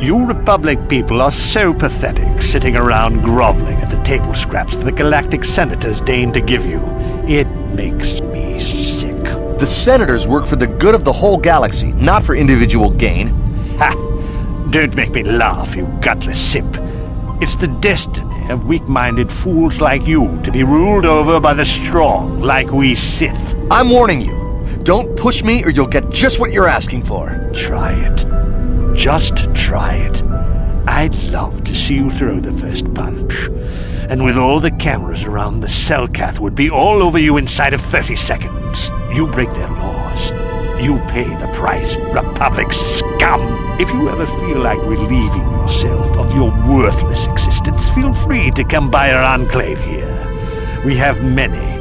You Republic people are so pathetic, sitting around groveling at the table scraps the galactic senators deign to give you. It makes me sick. The senators work for the good of the whole galaxy, not for individual gain. Ha! Don't make me laugh, you gutless simp. It's the destiny of weak-minded fools like you to be ruled over by the strong, like we Sith. I'm warning you. Don't push me or you'll get just what you're asking for. Try it. Just try it. I'd love to see you throw the first punch. And with all the cameras around, the Selkath would be all over you inside of 30 seconds. You break their laws. You pay the price, Republic scum. If you ever feel like relieving yourself of your worthless existence, feel free to come by our enclave here. We have many,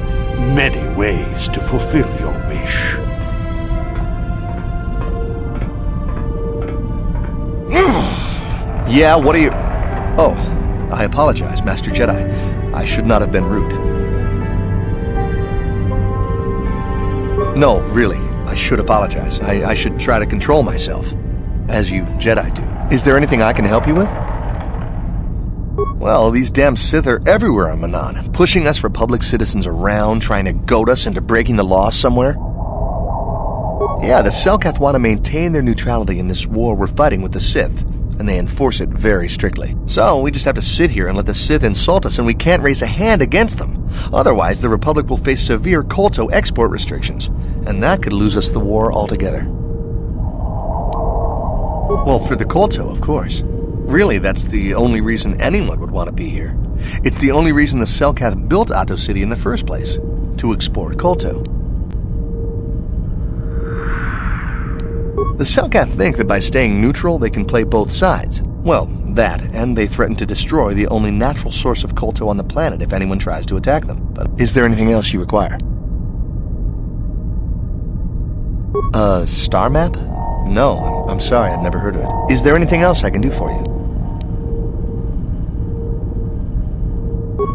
many ways to fulfill your wish. Yeah, what are you... Oh, I apologize, Master Jedi. I should not have been rude. No, really, I should apologize. I should try to control myself, as you Jedi do. Is there anything I can help you with? Well, these damn Sith are everywhere on Manaan, pushing us Republic citizens around, trying to goad us into breaking the law somewhere. Yeah, the Selkath want to maintain their neutrality in this war we're fighting with the Sith, and they enforce it very strictly. So we just have to sit here and let the Sith insult us, and we can't raise a hand against them. Otherwise, the Republic will face severe KOTOR export restrictions, and that could lose us the war altogether. Well, for the KOTOR, of course. Really, that's the only reason anyone would want to be here. It's the only reason the Selkath built Ahto City in the first place, to export KOTOR. The Selkath think that by staying neutral, they can play both sides. Well, that, and they threaten to destroy the only natural source of KOTOR on the planet if anyone tries to attack them. But is there anything else you require? A star map? No, I'm sorry, I've never heard of it. Is there anything else I can do for you?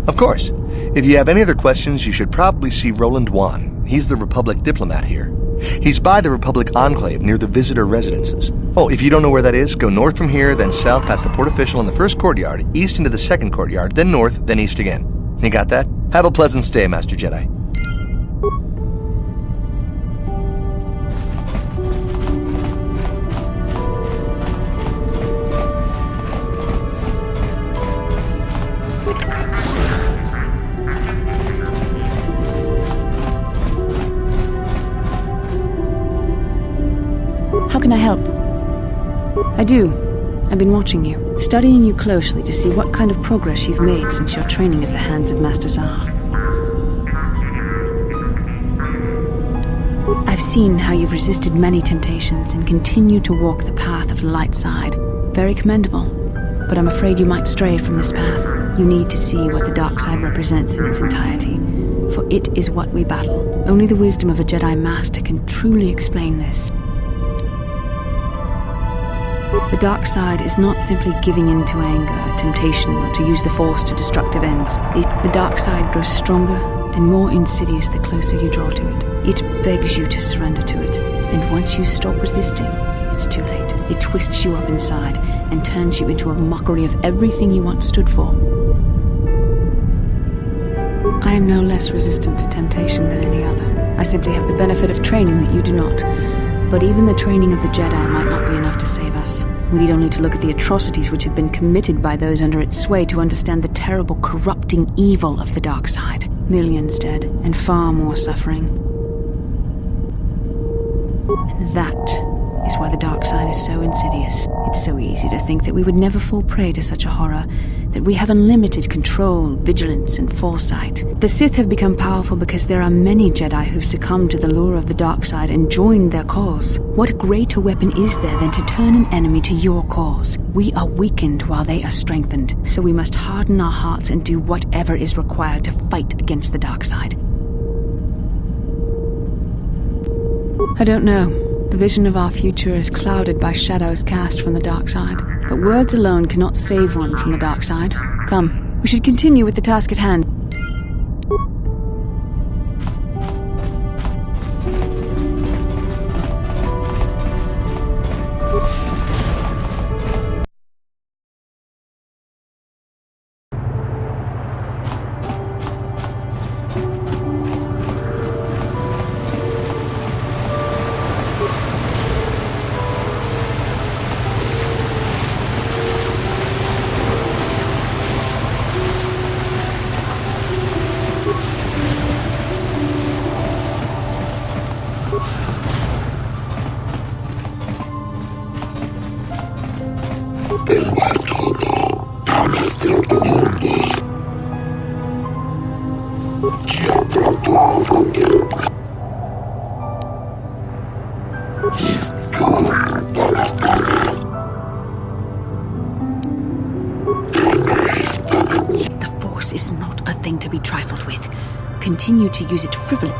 Of course. If you have any other questions, you should probably see Roland Wan. He's the Republic diplomat here. He's by the Republic Enclave near the visitor residences. Oh, if you don't know where that is, go north from here, then south past the port official in the first courtyard, east into the second courtyard, then north, then east again. You got that? Have a pleasant stay, Master Jedi. How can I help? I do. I've been watching you, studying you closely to see what kind of progress you've made since your training at the hands of Master Zahn. I've seen how you've resisted many temptations and continue to walk the path of the light side. Very commendable. But I'm afraid you might stray from this path. You need to see what the dark side represents in its entirety, for it is what we battle. Only the wisdom of a Jedi Master can truly explain this. The dark side is not simply giving in to anger, temptation, or to use the Force to destructive ends. The dark side grows stronger and more insidious the closer you draw to it. It begs you to surrender to it, and once you stop resisting, it's too late. It twists you up inside and turns you into a mockery of everything you once stood for. I am no less resistant to temptation than any other. I simply have the benefit of training that you do not. But even the training of the Jedi might not be enough to save us. We need only to look at the atrocities which have been committed by those under its sway to understand the terrible, corrupting evil of the dark side. Millions dead, and far more suffering. And that is why the dark side is so insidious. It's so easy to think that we would never fall prey to such a horror, that we have unlimited control, vigilance, and foresight. The Sith have become powerful because there are many Jedi who've succumbed to the lure of the dark side and joined their cause. What greater weapon is there than to turn an enemy to your cause? We are weakened while they are strengthened, so we must harden our hearts and do whatever is required to fight against the dark side. I don't know. The vision of our future is clouded by shadows cast from the dark side. But words alone cannot save one from the dark side. Come, we should continue with the task at hand. The Force is not a thing to be trifled with. Continue to use it frivolously.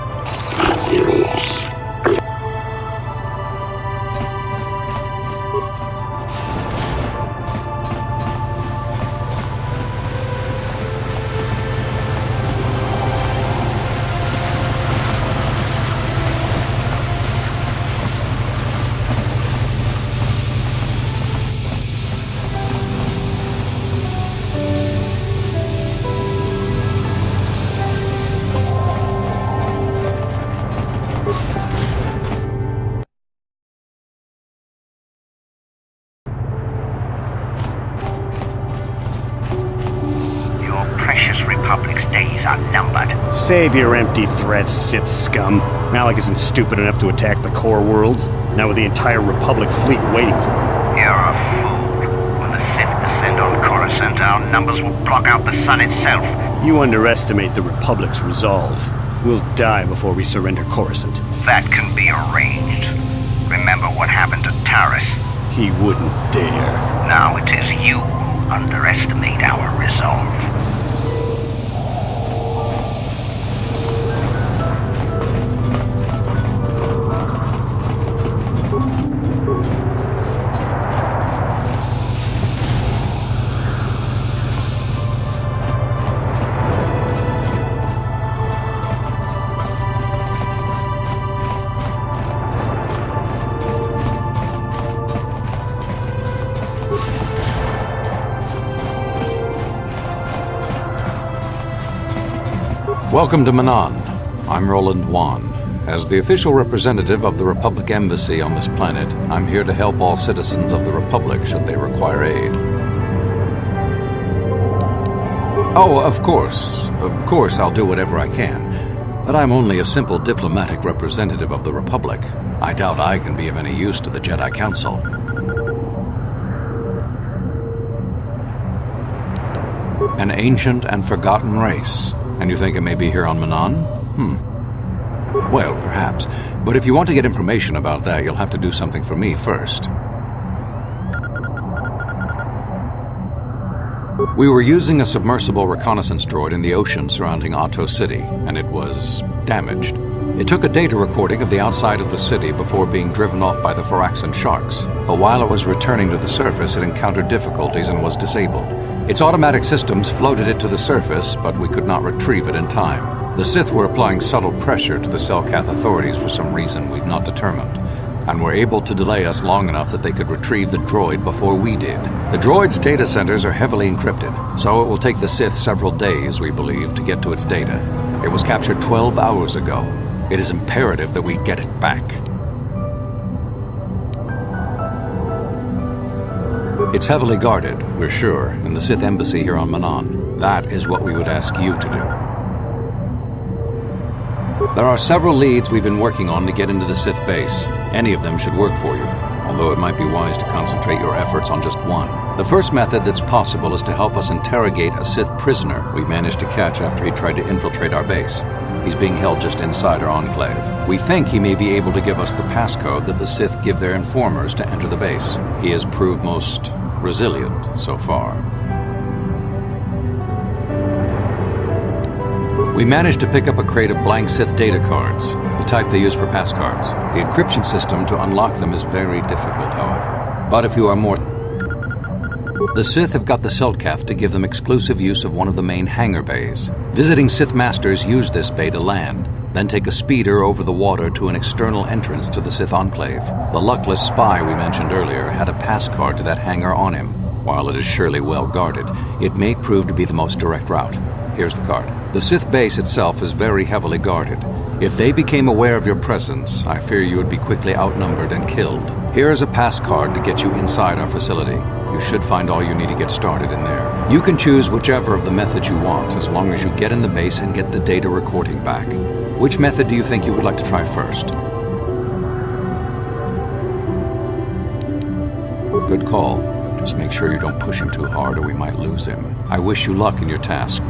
Republic's days are numbered. Save your empty threats, Sith scum. Malak isn't stupid enough to attack the core worlds, now with the entire Republic fleet waiting for him. You're a fool. When the Sith descend on Coruscant, our numbers will block out the sun itself. You underestimate the Republic's resolve. We'll die before we surrender Coruscant. That can be arranged. Remember what happened to Taris. He wouldn't dare. Now it is you who underestimate our resolve. Welcome to Manaan. I'm Roland Wan. As the official representative of the Republic Embassy on this planet, I'm here to help all citizens of the Republic should they require aid. Oh, of course, I'll do whatever I can. But I'm only a simple diplomatic representative of the Republic. I doubt I can be of any use to the Jedi Council. An ancient and forgotten race. And you think it may be here on Manaan? Well, perhaps. But if you want to get information about that, you'll have to do something for me first. We were using a submersible reconnaissance droid in the ocean surrounding Otto City, and it was damaged. It took a data recording of the outside of the city before being driven off by the Faraxan sharks. But while it was returning to the surface, it encountered difficulties and was disabled. Its automatic systems floated it to the surface, but we could not retrieve it in time. The Sith were applying subtle pressure to the Selkath authorities for some reason we've not determined, and were able to delay us long enough that they could retrieve the droid before we did. The droid's data centers are heavily encrypted, so it will take the Sith several days, we believe, to get to its data. It was captured 12 hours ago. It is imperative that we get it back. It's heavily guarded, we're sure, in the Sith Embassy here on Manaan. That is what we would ask you to do. There are several leads we've been working on to get into the Sith base. Any of them should work for you, although it might be wise to concentrate your efforts on just one. The first method that's possible is to help us interrogate a Sith prisoner we managed to catch after he tried to infiltrate our base. He's being held just inside our enclave. We think he may be able to give us the passcode that the Sith give their informers to enter the base. He has proved most resilient so far. We managed to pick up a crate of blank Sith data cards, the type they use for passcards. The encryption system to unlock them is very difficult, however. But if you are more... The Sith have got the Selkath to give them exclusive use of one of the main hangar bays. Visiting Sith Masters use this bay to land, then take a speeder over the water to an external entrance to the Sith Enclave. The luckless spy we mentioned earlier had a passcard to that hangar on him. While it is surely well guarded, it may prove to be the most direct route. Here's the card. The Sith base itself is very heavily guarded. If they became aware of your presence, I fear you would be quickly outnumbered and killed. Here is a passcard to get you inside our facility. You should find all you need to get started in there. You can choose whichever of the methods you want, as long as you get in the base and get the data recording back. Which method do you think you would like to try first? Good call. Just make sure you don't push him too hard or we might lose him. I wish you luck in your task.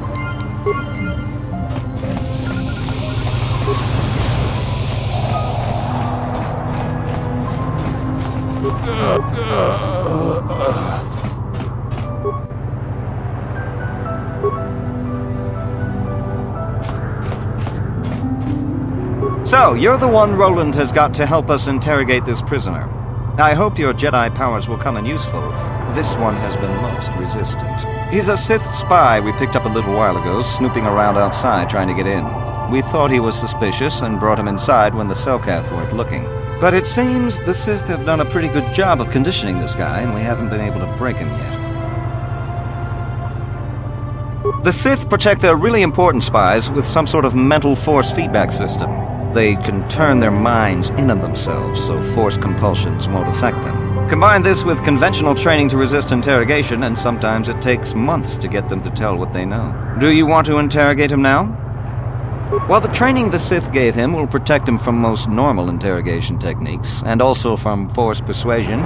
So, you're the one Roland has got to help us interrogate this prisoner. I hope your Jedi powers will come in useful. This one has been most resistant. He's a Sith spy we picked up a little while ago, snooping around outside trying to get in. We thought he was suspicious and brought him inside when the Selkath weren't looking. But it seems the Sith have done a pretty good job of conditioning this guy, and we haven't been able to break him yet. The Sith protect their really important spies with some sort of mental force feedback system. They can turn their minds in on themselves so force compulsions won't affect them. Combine this with conventional training to resist interrogation, and sometimes it takes months to get them to tell what they know. Do you want to interrogate him now? Well, the training the Sith gave him will protect him from most normal interrogation techniques, and also from force persuasion.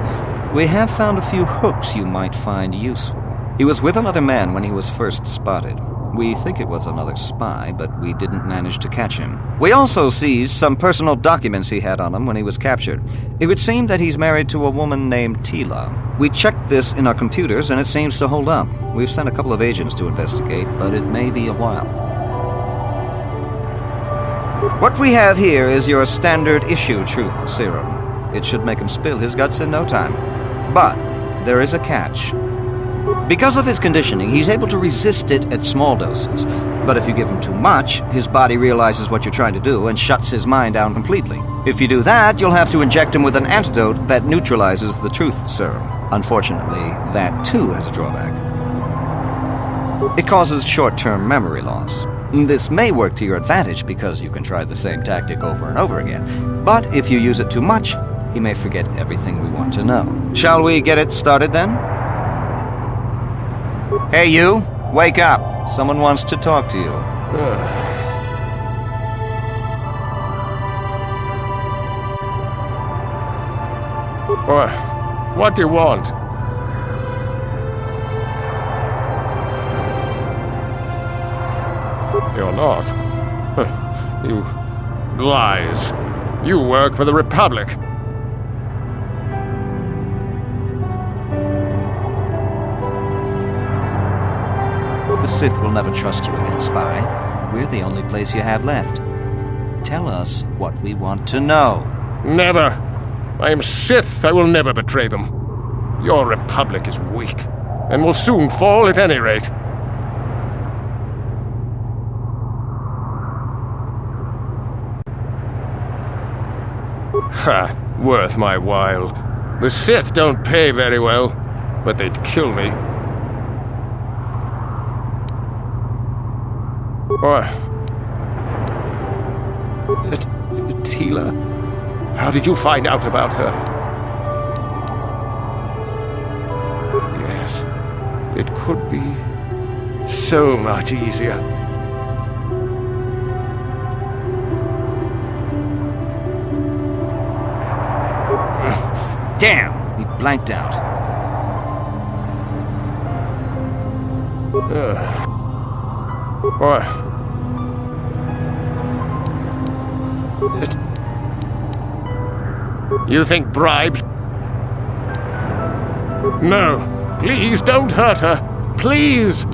We have found a few hooks you might find useful. He was with another man when he was first spotted. We think it was another spy, but we didn't manage to catch him. We also seized some personal documents he had on him when he was captured. It would seem that he's married to a woman named Tila. We checked this in our computers, and it seems to hold up. We've sent a couple of agents to investigate, but it may be a while. What we have here is your standard issue truth serum. It should make him spill his guts in no time. But there is a catch. Because of his conditioning, he's able to resist it at small doses. But if you give him too much, his body realizes what you're trying to do and shuts his mind down completely. If you do that, you'll have to inject him with an antidote that neutralizes the truth serum. Unfortunately, that too has a drawback. It causes short-term memory loss. This may work to your advantage because you can try the same tactic over and over again. But if you use it too much, he may forget everything we want to know. Shall we get it started then? Hey you, wake up. Someone wants to talk to you. What do you want? You're not. You lies. You work for the Republic. The Sith will never trust you again, spy. We're the only place you have left. Tell us what we want to know. Never. I am Sith. I will never betray them. Your Republic is weak, and will soon fall at any rate. Ha! Worth my while. The Sith don't pay very well, but they'd kill me. Tila, how did you find out about her? Yes, it could be so much easier. Damn! He blanked out. You think bribes? No, please don't hurt her. Please!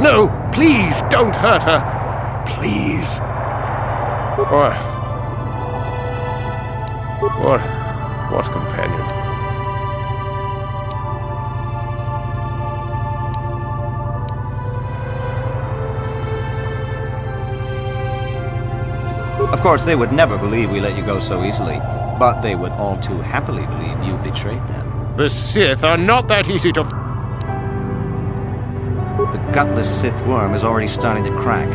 No, please don't hurt her. Please. What companion? Of course, they would never believe we let you go so easily, but they would all too happily believe you betrayed them. The Sith are not that easy to... The gutless Sith worm is already starting to crack.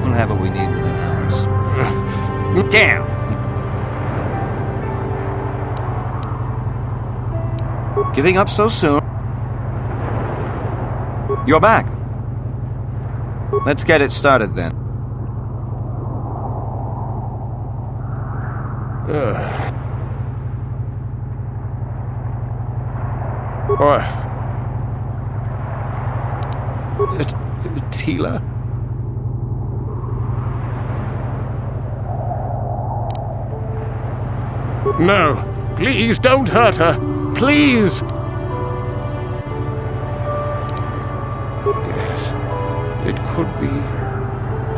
We'll have what we need within hours. Damn! Giving up so soon? You're back. Let's get it started then. Tila? No, please don't hurt her. Please! Yes, it could be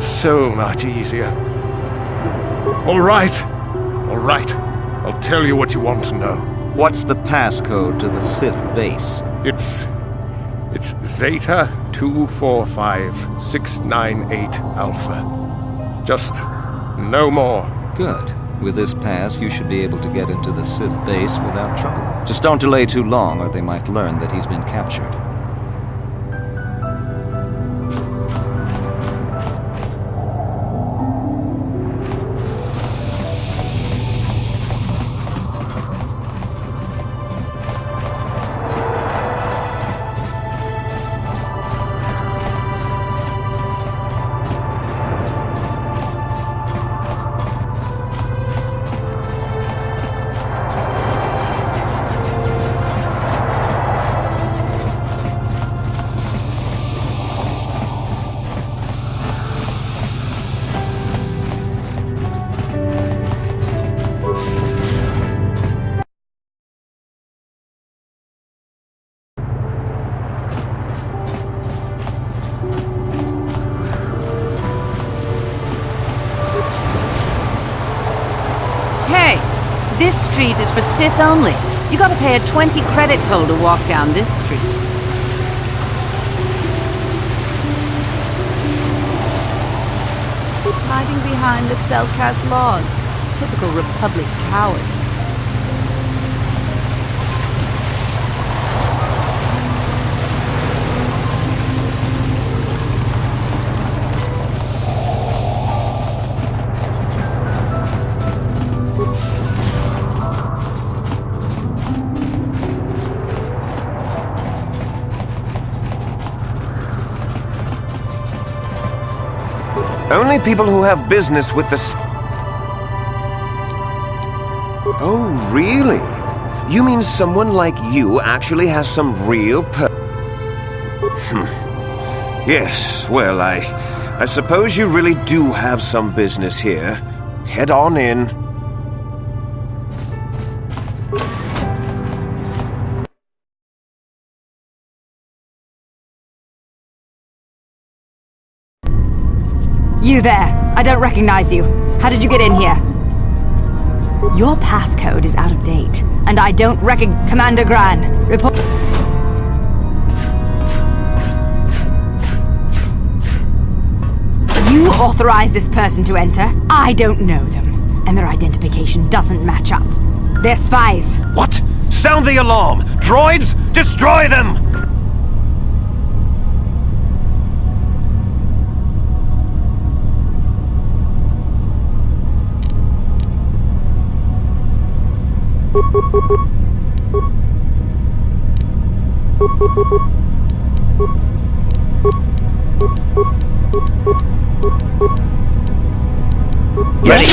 so much easier. All right. All right. I'll tell you what you want to know. What's the passcode to the Sith base? It's Zeta 245698 Alpha. Just no more. Good. With this pass, you should be able to get into the Sith base without trouble. Just don't delay too long, or they might learn that he's been captured. This street is for Sith only. You gotta pay a 20 credit toll to walk down this street. Hiding behind the Selkath laws. Typical Republic cowards. Only people who have business with the... Oh, really? You mean someone like you actually has some real Yes, well, I suppose you really do have some business here. Head on in. You there! I don't recognize you. How did you get in here? Your passcode is out of date, and I don't recognize... Commander Gran, report... You authorized this person to enter. I don't know them, and their identification doesn't match up. They're spies. What? Sound the alarm! Droids, destroy them! Ready?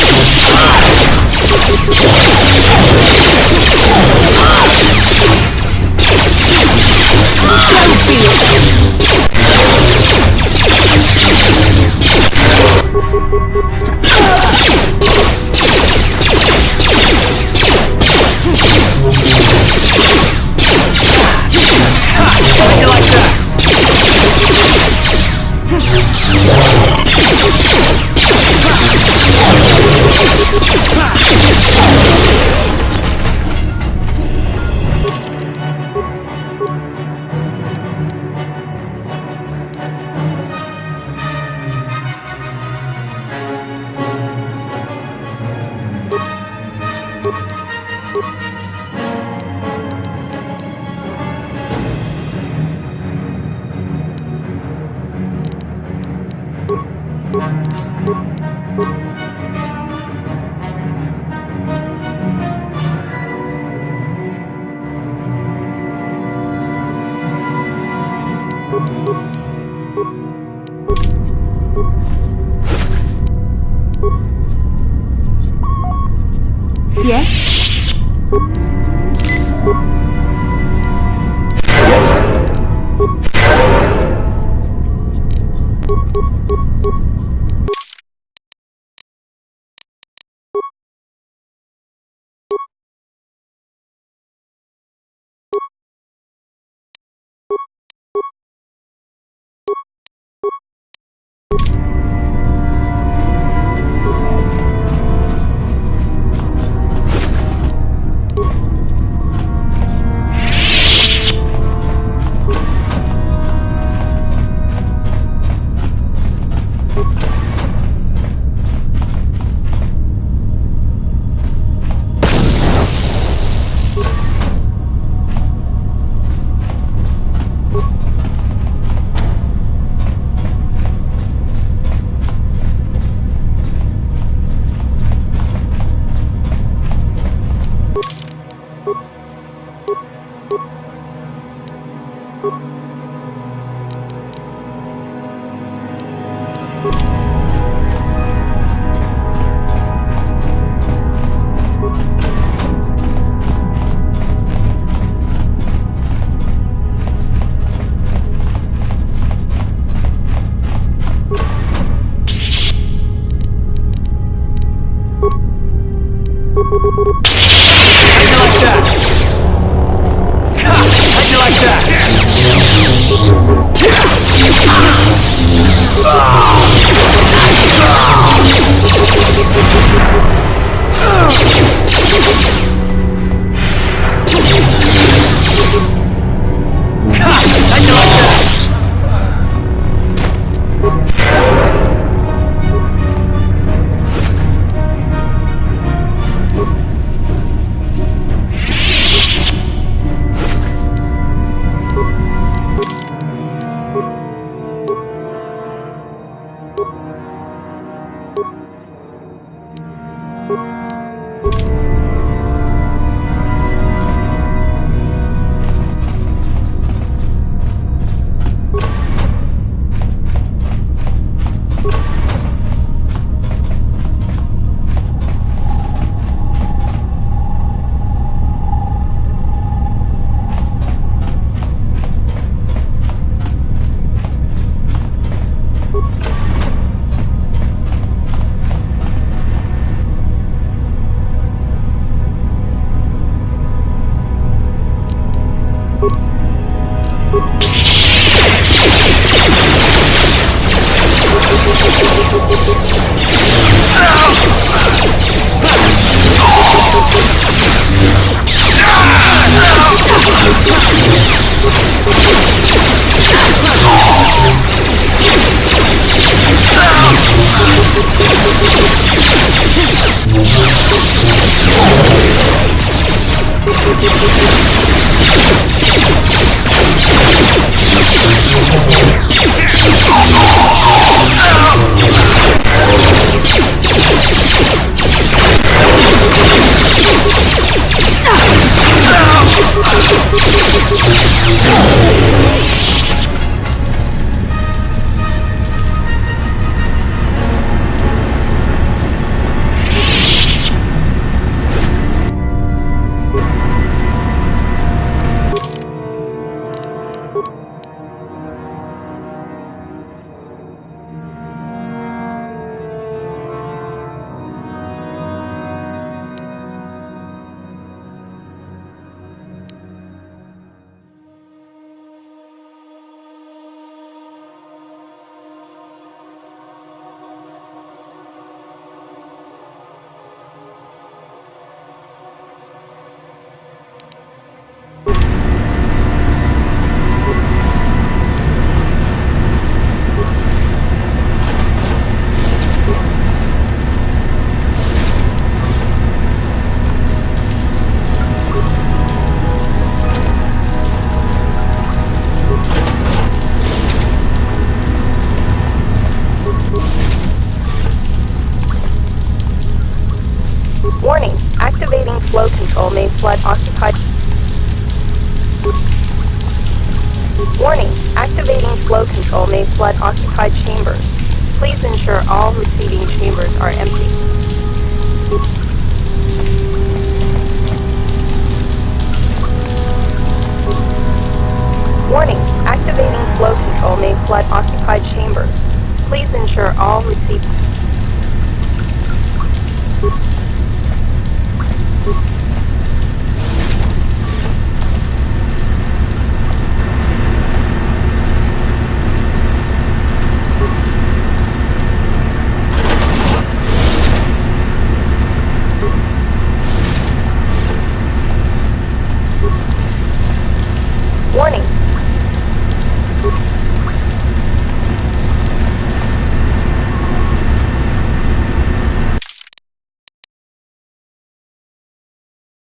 Yes? flow control may flood occupied... Warning, activating flow control may flood occupied chambers. Please ensure all received